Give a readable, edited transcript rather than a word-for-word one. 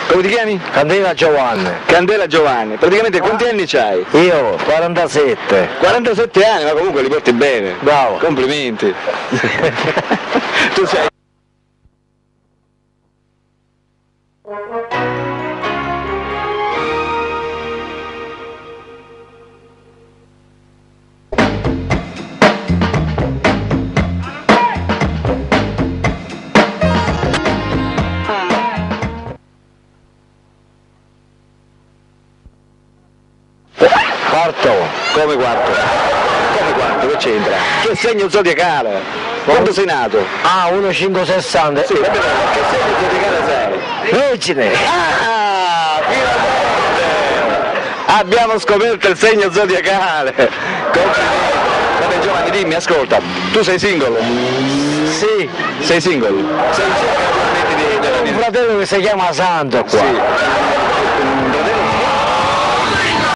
Come ti chiami? Candela Giovanni. Candela Giovanni. Praticamente quanti anni c'hai? Io 47. 47 anni, ma comunque li porti bene. Bravo. Complimenti. Tu sei... Quarto. Come quarto? Come quarto? Che c'entra? Che segno zodiacale? Quando sei nato? Ah, 1560. Sì, vabbè, che segno zodiacale sei? Vergine. Ah, finalmente! Abbiamo scoperto il segno zodiacale! Complimenti! Vabbè Giovanni, dimmi, ascolta, tu sei single? Sì. Sei single? Sei single della Un fratello che si chiama Santo qua. Sì.